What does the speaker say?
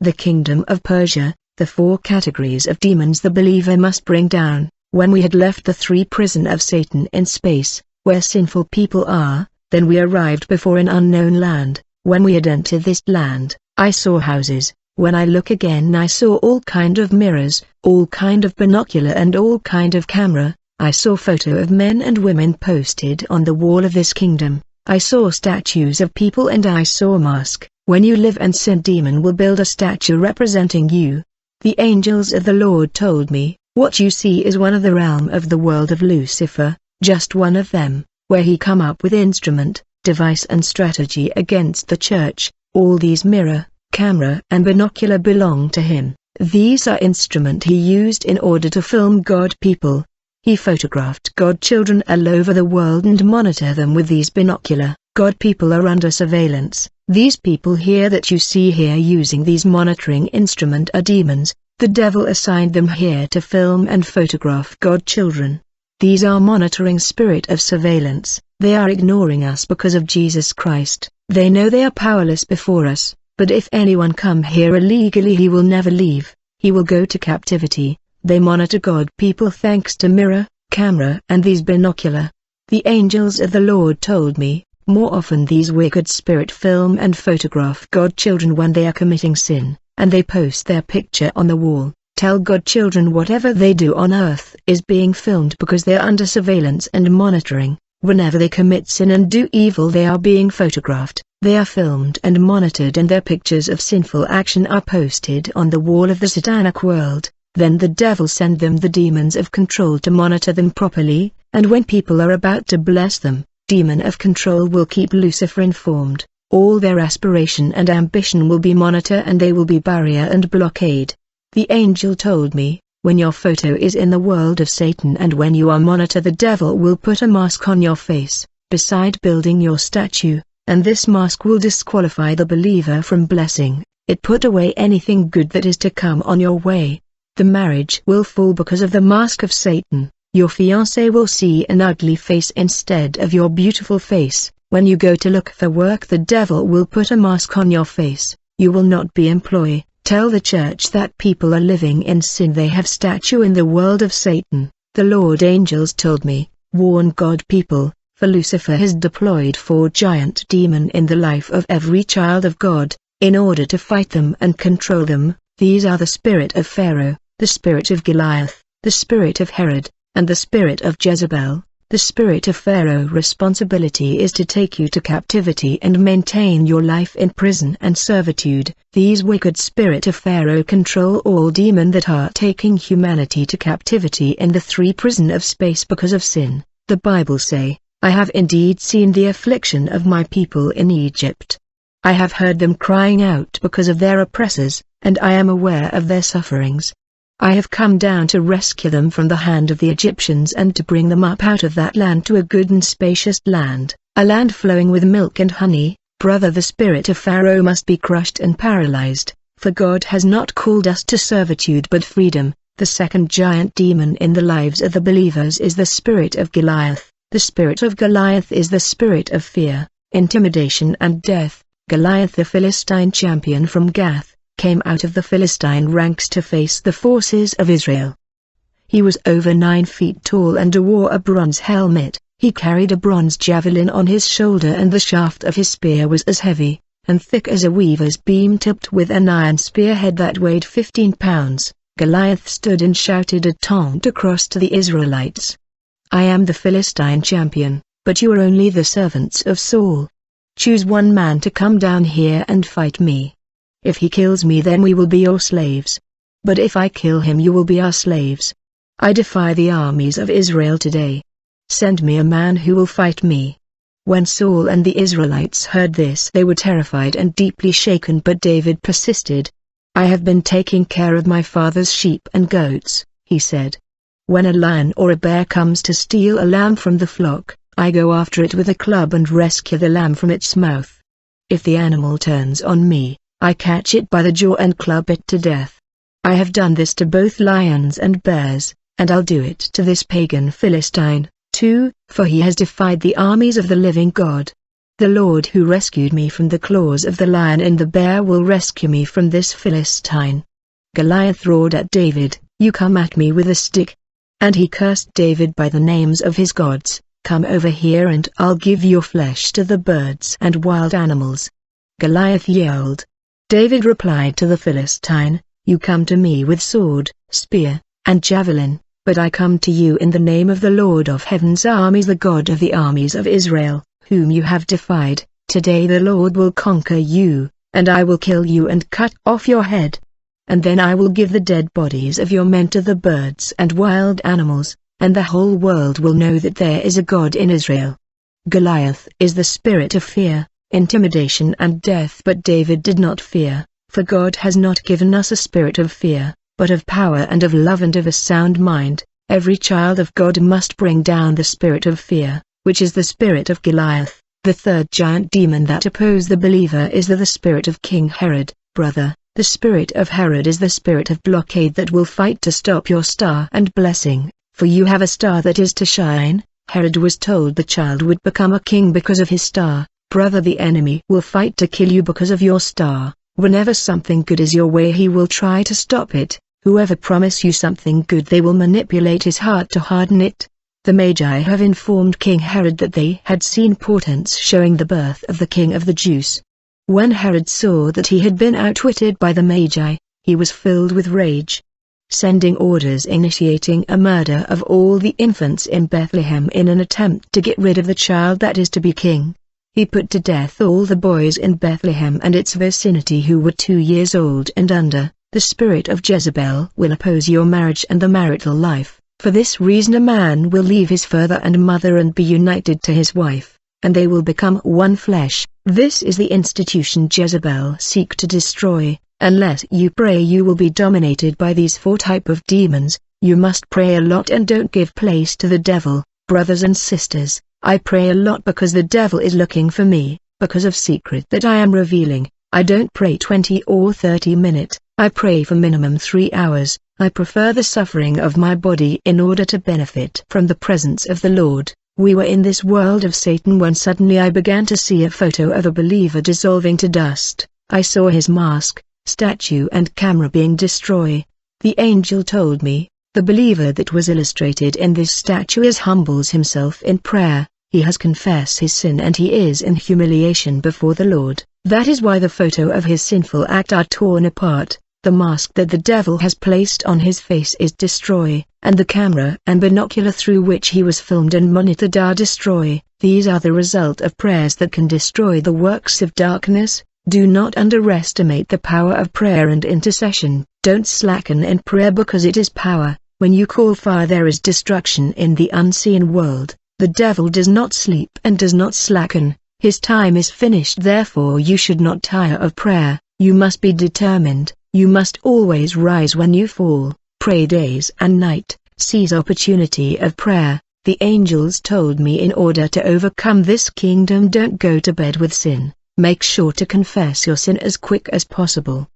The kingdom of Persia, the four categories of demons the believer must bring down. When we had left the three prison of Satan in space, where sinful people are, then we arrived before an unknown land. When we had entered this land, I saw houses. When I look again I saw all kind of mirrors, all kind of binocular and all kind of camera. I saw photo of men and women posted on the wall of this kingdom. I saw statues of people and I saw a mask. When you live and sin, demon will build a statue representing you. The angels of the Lord told me, what you see is one of the realm of the world of Lucifer, just one of them, where he come up with instrument, device and strategy against the church. All these mirror, camera and binocular belong to him. These are instrument he used in order to film God people. He photographed God children all over the world and monitor them with these binocular. God people are under surveillance. These people here that you see here using these monitoring instrument are demons. The devil assigned them here to film and photograph God children. These are monitoring spirit of surveillance. They are ignoring us because of Jesus Christ. They know they are powerless before us, but if anyone come here illegally he will never leave. He will go to captivity. They monitor God people thanks to mirror, camera and these binocular. The angels of the Lord told me, more often these wicked spirit film and photograph God children when they are committing sin, and they post their picture on the wall. Tell God children whatever they do on earth is being filmed because they are under surveillance and monitoring. Whenever they commit sin and do evil they are being photographed, they are filmed and monitored and their pictures of sinful action are posted on the wall of the satanic world. Then the devil send them the demons of control to monitor them properly, and when people are about to bless them, demon of control will keep Lucifer informed. All their aspiration and ambition will be monitor and they will be barrier and blockade. The angel told me, when your photo is in the world of Satan and when you are monitor the devil will put a mask on your face, beside building your statue, and this mask will disqualify the believer from blessing. It put away anything good that is to come on your way. The marriage will fall because of the mask of Satan. Your fiancé will see an ugly face instead of your beautiful face. When you go to look for work the devil will put a mask on your face. You will not be employed. Tell the church that people are living in sin. They have statue in the world of Satan. The Lord angels told me, warn God people, for Lucifer has deployed 4 giant demon in the life of every child of God, in order to fight them and control them. These are the spirit of Pharaoh, the spirit of Goliath, the spirit of Herod, and the spirit of Jezebel. The spirit of Pharaoh responsibility is to take you to captivity and maintain your life in prison and servitude. These wicked spirit of Pharaoh control all demon that are taking humanity to captivity in the 3 prison of space because of sin. The Bible say, I have indeed seen the affliction of my people in Egypt. I have heard them crying out because of their oppressors, and I am aware of their sufferings. I have come down to rescue them from the hand of the Egyptians and to bring them up out of that land to a good and spacious land, a land flowing with milk and honey. Brother, the spirit of Pharaoh must be crushed and paralyzed, for God has not called us to servitude but freedom. The second giant demon in the lives of the believers is the spirit of Goliath. The spirit of Goliath is the spirit of fear, intimidation and death. Goliath, the Philistine champion from Gath, came out of the Philistine ranks to face the forces of Israel. He was over 9 feet tall and wore a bronze helmet. He carried a bronze javelin on his shoulder and the shaft of his spear was as heavy and thick as a weaver's beam tipped with an iron spearhead that weighed 15 pounds. Goliath stood and shouted a taunt across to the Israelites. I am the Philistine champion, but you are only the servants of Saul. Choose one man to come down here and fight me. If he kills me then we will be your slaves. But if I kill him you will be our slaves. I defy the armies of Israel today. Send me a man who will fight me. When Saul and the Israelites heard this they were terrified and deeply shaken, but David persisted. I have been taking care of my father's sheep and goats, he said. When a lion or a bear comes to steal a lamb from the flock, I go after it with a club and rescue the lamb from its mouth. If the animal turns on me, I catch it by the jaw and club it to death. I have done this to both lions and bears, and I'll do it to this pagan Philistine, too, for he has defied the armies of the living God. The Lord who rescued me from the claws of the lion and the bear will rescue me from this Philistine." Goliath roared at David, "You come at me with a stick." And he cursed David by the names of his gods. "Come over here and I'll give your flesh to the birds and wild animals." Goliath yelled. David replied to the Philistine, "You come to me with sword, spear, and javelin, but I come to you in the name of the Lord of Heaven's armies, the God of the armies of Israel, whom you have defied. Today the Lord will conquer you, and I will kill you and cut off your head. And then I will give the dead bodies of your men to the birds and wild animals, and the whole world will know that there is a God in Israel." Goliath is the spirit of fear, intimidation and death, but David did not fear, for God has not given us a spirit of fear, but of power and of love and of a sound mind. Every child of God must bring down the spirit of fear, which is the spirit of Goliath. The third giant demon that opposes the believer is the spirit of King Herod. Brother, the spirit of Herod is the spirit of blockade that will fight to stop your star and blessing, for you have a star that is to shine. Herod was told the child would become a king because of his star. Brother, the enemy will fight to kill you because of your star. Whenever something good is your way, he will try to stop it. Whoever promise you something good, they will manipulate his heart to harden it. The Magi have informed King Herod that they had seen portents showing the birth of the king of the Jews. When Herod saw that he had been outwitted by the Magi, he was filled with rage, sending orders initiating a murder of all the infants in Bethlehem in an attempt to get rid of the child that is to be king. He put to death all the boys in Bethlehem and its vicinity who were 2 years old and under. The spirit of Jezebel will oppose your marriage and the marital life. For this reason a man will leave his father and mother and be united to his wife, and they will become one flesh. This is the institution Jezebel seeks to destroy. Unless you pray, you will be dominated by these 4 types of demons. You must pray a lot and don't give place to the devil. Brothers and sisters, I pray a lot because the devil is looking for me, because of secret that I am revealing. I don't pray 20 or 30 minutes. I pray for minimum 3 hours. I prefer the suffering of my body in order to benefit from the presence of the Lord. We were in this world of Satan when suddenly I began to see a photo of a believer dissolving to dust. I saw his mask, statue and camera being destroyed. The angel told me, the believer that was illustrated in this statue humbles himself in prayer. He has confessed his sin and he is in humiliation before the Lord. That is why the photo of his sinful act are torn apart. The mask that the devil has placed on his face is destroyed, and the camera and binocular through which he was filmed and monitored are destroyed. These are the result of prayers that can destroy the works of darkness. Do not underestimate the power of prayer and intercession. Don't slacken in prayer because it is power. When you call fire, there is destruction in the unseen world. The devil does not sleep and does not slacken. His time is finished. Therefore you should not tire of prayer. You must be determined. You must always rise when you fall. Pray days and night. Seize opportunity of prayer. The angels told me in order to overcome this kingdom, don't go to bed with sin. Make sure to confess your sin as quick as possible.